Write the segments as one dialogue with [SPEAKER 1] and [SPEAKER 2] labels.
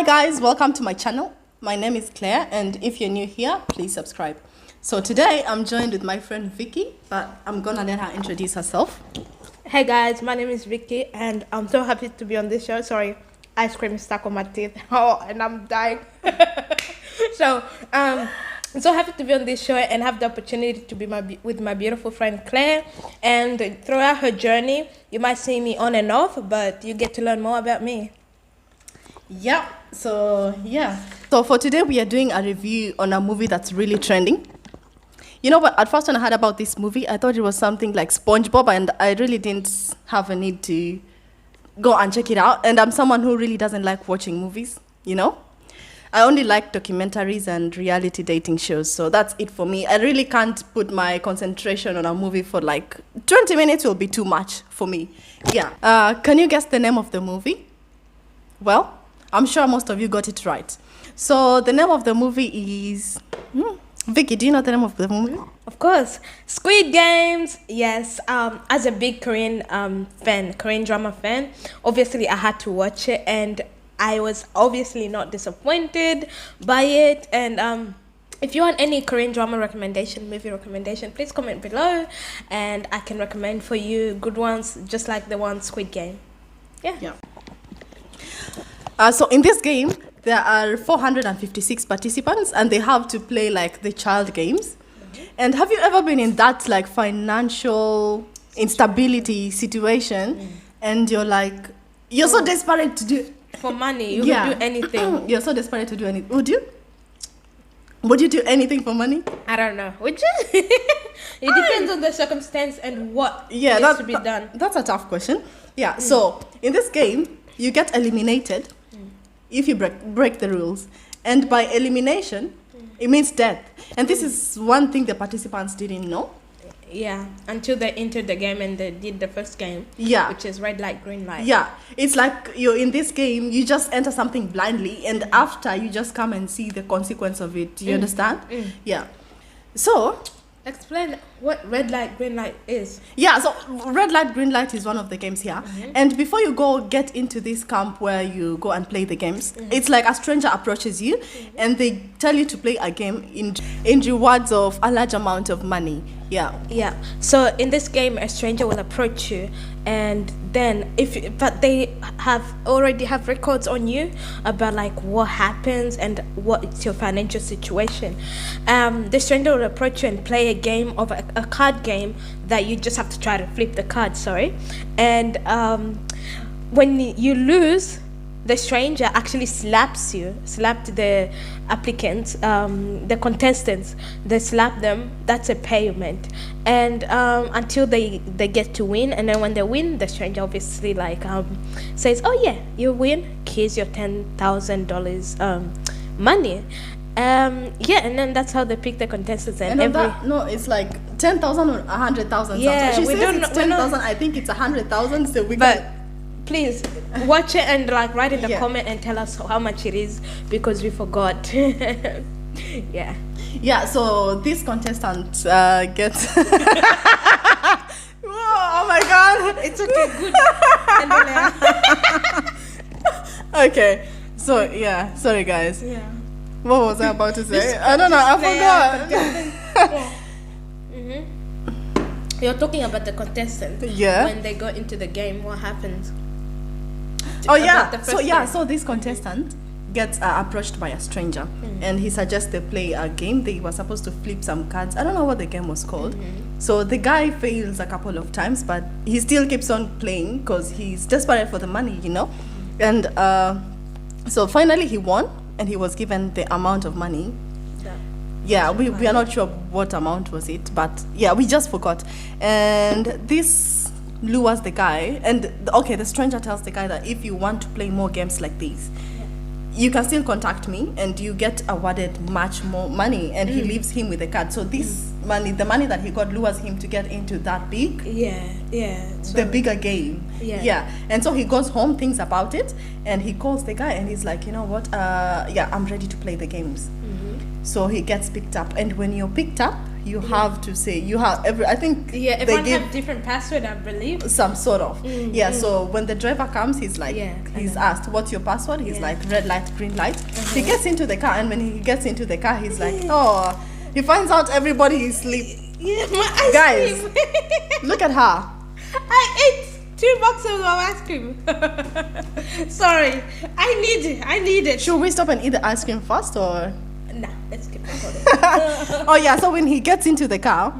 [SPEAKER 1] guys, welcome to my channel. My name is Claire, and if you're new here, please subscribe. So today I'm joined with my friend Vicky, but I'm gonna let her introduce herself.
[SPEAKER 2] Hey guys, my name is Vicky and I'm so happy to be on this show. Sorry, ice cream is stuck on my teeth. Oh, and I'm dying. So I'm so happy to be on this show and have the opportunity to be with my beautiful friend Claire. And throughout her journey, you might see me on and off, but you get to learn more about me.
[SPEAKER 1] Yeah, so for today we are doing a review on a movie that's really trending. You know what, at first when I heard about this movie, I thought it was something like SpongeBob, and I really didn't have a need to go and check it out. And I'm someone who really doesn't like watching movies, you know? I only like documentaries and reality dating shows, so that's it for me. I really can't put my concentration on a movie for like 20 minutes will be too much for me. Yeah. Can you guess the name of the movie? Well, I'm sure most of you got it right. So the name of the movie is... Vicky, do you know the name of the movie?
[SPEAKER 2] Of course, Squid Games. Yes. As a big Korean Korean drama fan, obviously I had to watch it, and I was obviously not disappointed by it. And if you want any Korean drama recommendation, movie recommendation, please comment below, and I can recommend for you good ones, just like the one Squid Game. Yeah.
[SPEAKER 1] So in this game, there are 456 participants, and they have to play like the child games. Mm-hmm. And have you ever been in that like financial instability situation, and you're so desperate to do
[SPEAKER 2] for money, you would do anything.
[SPEAKER 1] You're so desperate to do anything. Would you? Would you do anything for money?
[SPEAKER 2] I don't know. Would you? It depends on the circumstance and what needs to be done.
[SPEAKER 1] That's a tough question. Yeah. So in this game, you get eliminated if you break the rules, and by elimination it means death. And this is one thing the participants didn't know.
[SPEAKER 2] Yeah, until they entered the game and they did the first game, which is red light, green light.
[SPEAKER 1] Yeah, it's like you're in this game, you just enter something blindly, and after you just come and see the consequence of it. Do you understand? Yeah. So
[SPEAKER 2] explain what red light, green light is.
[SPEAKER 1] Yeah, so red light, green light is one of the games here. And before you get into this camp where you go and play the games, it's like a stranger approaches you and they tell you to play a game in rewards of a large amount of money. Yeah.
[SPEAKER 2] So in this game, a stranger will approach you, and then but they already have records on you about like what happens and what's your financial situation. The stranger will approach you and play a game of a card game that you just have to try to flip the card. And when you lose, the stranger actually slapped the applicants, the contestants. They slap them. That's a payment, and until they get to win. And then when they win, the stranger obviously says, "Oh yeah, you win. Here's your $10,000 money." And then that's how they pick the contestants. And
[SPEAKER 1] it's like 10,000 or 100,000.
[SPEAKER 2] Yeah,
[SPEAKER 1] she says it's 10,000. I think it's 100,000. So
[SPEAKER 2] please watch it and write in the comment and tell us how much it is, because we forgot.
[SPEAKER 1] Yeah, so this contestant gets oh my god,
[SPEAKER 2] it's okay, good.
[SPEAKER 1] Okay, so sorry guys, what was I about to say? I don't know, I forgot.
[SPEAKER 2] You're talking about the contestant. When they go into the game, what happens?
[SPEAKER 1] So this contestant gets approached by a stranger, and he suggests they play a game. They were supposed to flip some cards. I don't know what the game was called. So the guy fails a couple of times, but he still keeps on playing because he's desperate for the money, you know. And so finally he won, and he was given the amount of money. We are not sure what amount was it, but we just forgot. And this lures the guy, and the stranger tells the guy that if you want to play more games like these, you can still contact me and you get awarded much more money. And he leaves him with the card. So this money, the money that he got, lures him to get into that big the bigger game. And so he goes home, thinks about it, and he calls the guy and he's like, you know what, I'm ready to play the games. So he gets picked up, and when you're picked up, you have to say I think
[SPEAKER 2] Yeah,
[SPEAKER 1] they
[SPEAKER 2] everyone
[SPEAKER 1] give
[SPEAKER 2] have different password, I believe.
[SPEAKER 1] some sort of so when the driver comes, he's like, he's asked, what's your password? He's like, red light, green light. He gets into the car, and when he gets into the car, he's like, oh, he finds out everybody is asleep.
[SPEAKER 2] Yeah, my ice
[SPEAKER 1] Guys,
[SPEAKER 2] cream.
[SPEAKER 1] look at her.
[SPEAKER 2] I ate 2 boxes of ice cream. Sorry, I need it.
[SPEAKER 1] Should we stop and eat the ice cream first, or?
[SPEAKER 2] Nah, let's keep recording.
[SPEAKER 1] Oh yeah, so when he gets into the car,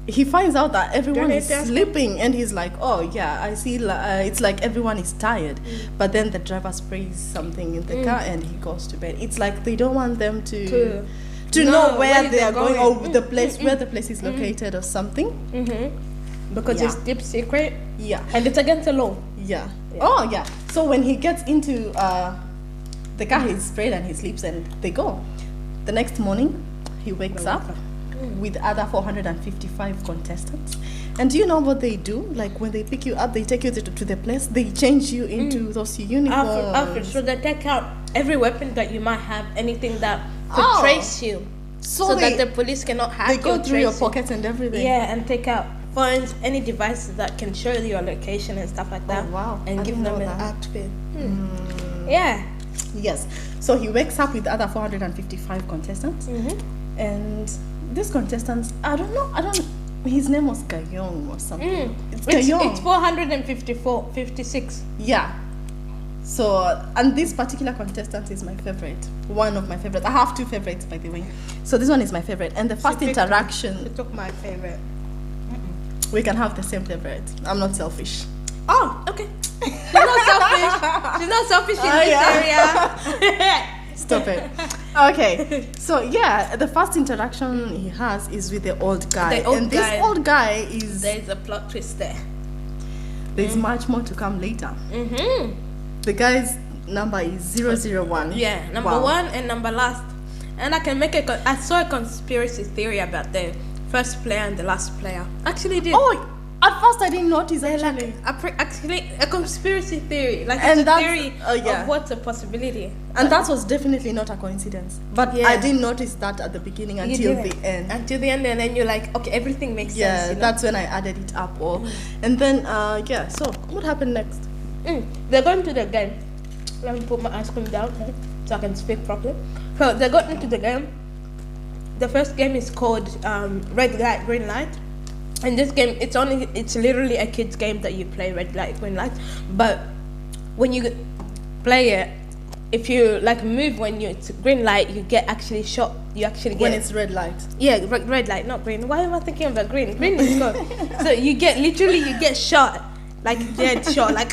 [SPEAKER 1] he finds out that everyone is
[SPEAKER 2] Donate
[SPEAKER 1] sleeping, and he's like, oh yeah, I see, it's like everyone is tired. But then the driver sprays something in the car, and he goes to bed. It's like they don't want them to know where they are going, or the place where the place is located, or something.
[SPEAKER 2] Because it's deep secret.
[SPEAKER 1] Yeah.
[SPEAKER 2] And it's against the law.
[SPEAKER 1] Yeah. Oh yeah. So when he gets into the car, he's sprayed and he sleeps, and they go. The next morning, he wakes up with other 455 contestants. And do you know what they do? Like when they pick you up, they take you to the place, they change you into those uniforms.
[SPEAKER 2] Outfit. So they take out every weapon that you might have, anything that could trace you. So that the police cannot hack you.
[SPEAKER 1] They go through your pockets and everything.
[SPEAKER 2] Yeah, and take out phones, any devices that can show you your location and stuff like that.
[SPEAKER 1] Oh, wow.
[SPEAKER 2] And
[SPEAKER 1] I
[SPEAKER 2] give
[SPEAKER 1] didn't
[SPEAKER 2] them
[SPEAKER 1] know
[SPEAKER 2] an
[SPEAKER 1] that.
[SPEAKER 2] outfit. Yeah.
[SPEAKER 1] Yes. So he wakes up with other 455 contestants. And these contestants, I don't know, his name was Gayong or something. It's Gayong.
[SPEAKER 2] It's 454, 56.
[SPEAKER 1] Yeah. So, and this particular contestant is my favorite. One of my favorites. I have 2 favorites, by the way. So this one is my favorite. And the first interaction...
[SPEAKER 2] She took my favorite.
[SPEAKER 1] We can have the same favorite. I'm not selfish.
[SPEAKER 2] Oh, okay. She's not selfish. She's not selfish in this area.
[SPEAKER 1] Stop it. Okay. So, yeah, the first interaction he has is with the old guy. This old guy is...
[SPEAKER 2] There's a plot twist there.
[SPEAKER 1] There's much more to come later. The guy's number is 001.
[SPEAKER 2] Yeah, number 1 and number last. And I can make I saw a conspiracy theory about the first player and the last player. Actually did.
[SPEAKER 1] Oh, at first I didn't notice actually.
[SPEAKER 2] Actually, a conspiracy theory. Like
[SPEAKER 1] And
[SPEAKER 2] it's a
[SPEAKER 1] that's-
[SPEAKER 2] theory
[SPEAKER 1] yeah.
[SPEAKER 2] of what's a possibility.
[SPEAKER 1] And that was definitely not a coincidence. But
[SPEAKER 2] Yeah.
[SPEAKER 1] I didn't notice that at the beginning
[SPEAKER 2] You
[SPEAKER 1] until
[SPEAKER 2] didn't.
[SPEAKER 1] the end.
[SPEAKER 2] Until the end, and then you're like, okay, everything makes
[SPEAKER 1] Yeah,
[SPEAKER 2] sense. You know?
[SPEAKER 1] that's when I added it up. And then, yeah, so what happened next?
[SPEAKER 2] They're going to the game. Let me put my ice cream down so I can speak properly. So they got into the game. The first game is called Red Light, Green Light. And this game, it's literally a kid's game that you play, red light, green light. But when you play it, if you like move when it's green light, you get actually shot. You actually get
[SPEAKER 1] When it's red light.
[SPEAKER 2] yeah, red light, not green. Why am I thinking about green? Green is good. So you get shot, like dead shot, like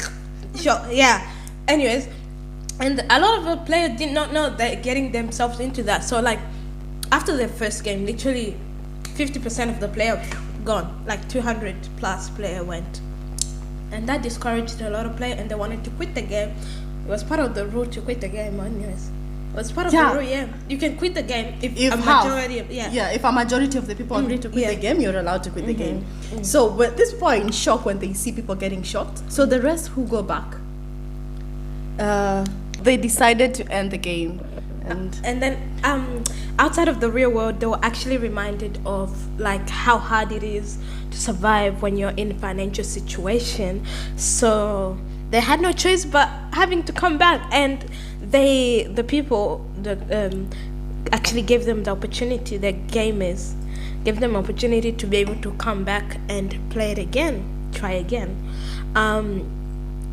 [SPEAKER 2] shot. Yeah. Anyways, and a lot of the players did not know they're getting themselves into that. So like after the first game, literally 50% of the player gone. Like 200 plus player went, and that discouraged a lot of players, and they wanted to quit the game. It was part of the rule to quit the game. Anyways, it was part of the rule. Yeah, you can quit the game if a majority of
[SPEAKER 1] if a majority of the people agree to quit the game, you're allowed to quit the game. So when these people are in shock when they see people getting shot. So the rest who go back, they decided to end the game.
[SPEAKER 2] And then outside of the real world, they were actually reminded of like how hard it is to survive when you're in a financial situation. So they had no choice but having to come back, and the people that actually gave them the opportunity, the gamers gave them opportunity to be able to come back and play it again, try again.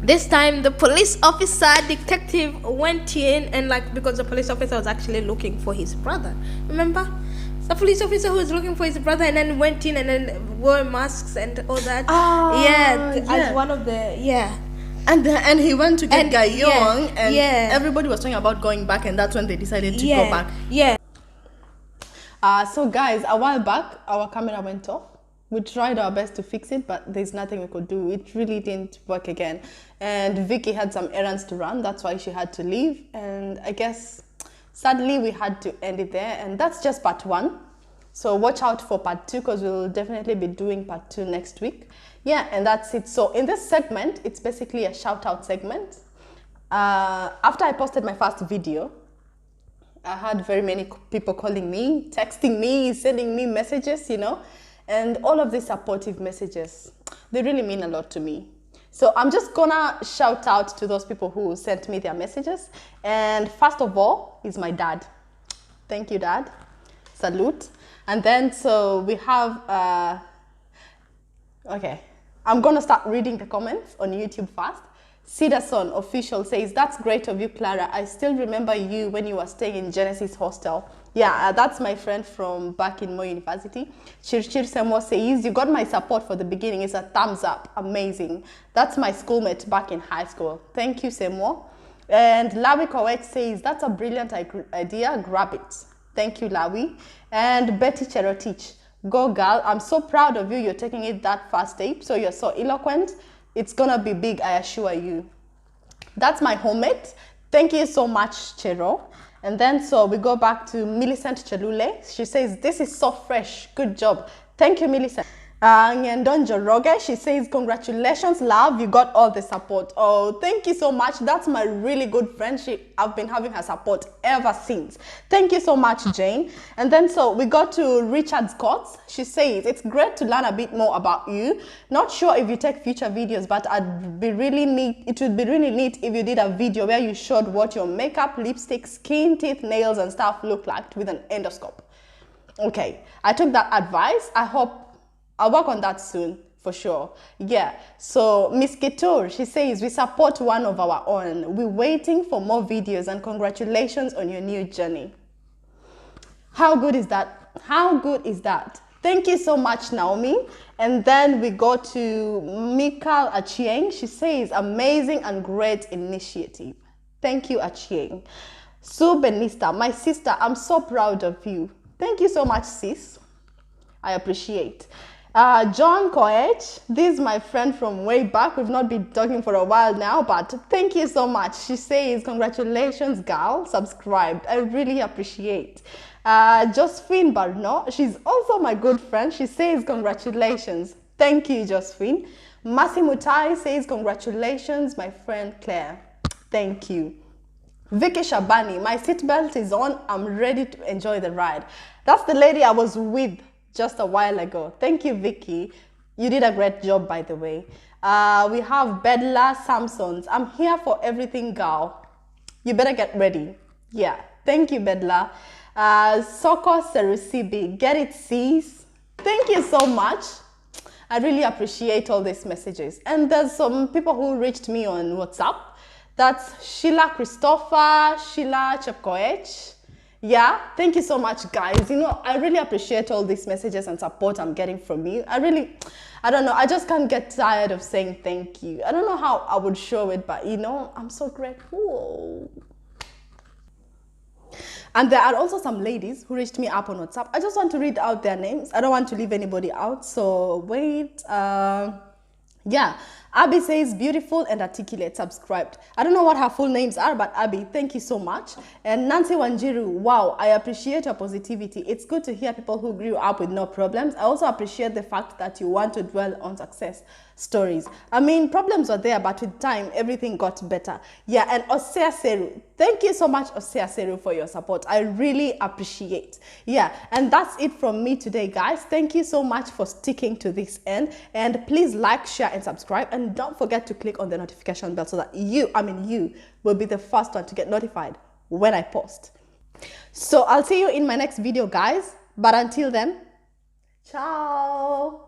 [SPEAKER 2] This time the police officer detective went in, and like because the police officer was actually looking for his brother, remember the police officer who was looking for his brother, and then went in and then wore masks and all that. As one of the
[SPEAKER 1] and he went to get Gayong, and everybody was talking about going back, and that's when they decided to go back. So guys, a while back our camera went off. We tried our best to fix it, but there's nothing we could do. It really didn't work again. And Vicky had some errands to run. That's why she had to leave. And I guess, sadly, we had to end it there. And that's just part 1. So watch out for part 2, because we'll definitely be doing part 2 next week. Yeah, and that's it. So in this segment, it's basically a shout-out segment. After I posted my first video, I had very many people calling me, texting me, sending me messages, you know, and all of these supportive messages, they really mean a lot to me. So I'm just gonna shout out to those people who sent me their messages. And first of all is my dad. Thank you, Dad. Salute. And then, so we have, okay, I'm gonna start reading the comments on YouTube first. Cedarson Official says, that's great of you, Clara. I still remember you when you were staying in Genesis Hostel. Yeah, that's my friend from back in Mo University. Chirchir Semo says, you got my support for the beginning. It's a thumbs up. Amazing. That's my schoolmate back in high school. Thank you, Semo. And Lawi Kowet says, that's a brilliant idea. Grab it. Thank you, Lawi. And Betty Cherotich, go girl. I'm so proud of you. You're taking it that first step. So you're so eloquent. It's gonna be big, I assure you. That's my homemate. Thank you so much, Chero. And then so we go back to Millicent Chelule. She says, this is so fresh. Good job. Thank you, Millicent. Nyandon Joroge, she says, congratulations, love. You got all the support. Oh, thank you so much. That's my really good friend. I've been having her support ever since. Thank you so much, Jane. And then so we got to Richard Scott. She says, it's great to learn a bit more about you. Not sure if you take future videos, but it would be really neat if you did a video where you showed what your makeup, lipstick, skin, teeth, nails, and stuff look like with an endoscope. Okay, I took that advice. I hope I'll work on that soon, for sure. Yeah, so Miss Kitur, she says, we support one of our own. We're waiting for more videos and congratulations on your new journey. How good is that? How good is that? Thank you so much, Naomi. And then we go to Mikal Achieng. She says, amazing and great initiative. Thank you, Achieng. Sue Benista, my sister, I'm so proud of you. Thank you so much, sis. I appreciate. John Koech, this is my friend from way back. We've not been talking for a while now, but thank you so much. She says, congratulations, girl, subscribed. I really appreciate. Josephine Barno, she's also my good friend. She says, congratulations. Thank you, Josephine. Masi Mutai says, congratulations, my friend Claire. Thank you. Vicky Shabani, my seatbelt is on. I'm ready to enjoy the ride. That's the lady I was with just a while ago. Thank you, Vicky. You did a great job, by the way. We have Bedla Samsons. I'm here for everything, girl. You better get ready. Yeah, thank you, Bedla. Soko Serusibi, get it, sis. Thank you so much. I really appreciate all these messages. And there's some people who reached me on WhatsApp. That's Sheila Christopher, Sheila Chepkoech. Yeah, thank you so much, guys. You know, I really appreciate all these messages and support I'm getting from you. I don't know, I just can't get tired of saying thank you. I don't know how I would show it, but you know, I'm so grateful. And there are also some ladies who reached me up on WhatsApp. I just want to read out their names. I don't want to leave anybody out, so wait. Yeah, Abby says, beautiful and articulate, subscribed. I don't know what her full names are, but Abby, thank you so much. And Nancy Wanjiru, wow, I appreciate your positivity. It's good to hear people who grew up with no problems. I also appreciate the fact that you want to dwell on success stories. I mean, problems were there, but with time, everything got better. Yeah, and Osea Seru, thank you so much, Osea Seru, for your support. I really appreciate. Yeah, and that's it from me today, guys. Thank you so much for sticking to this end. And please like, share, and subscribe. And don't forget to click on the notification bell so that you will be the first one to get notified when I post. So I'll see you in my next video, guys. But until then, ciao.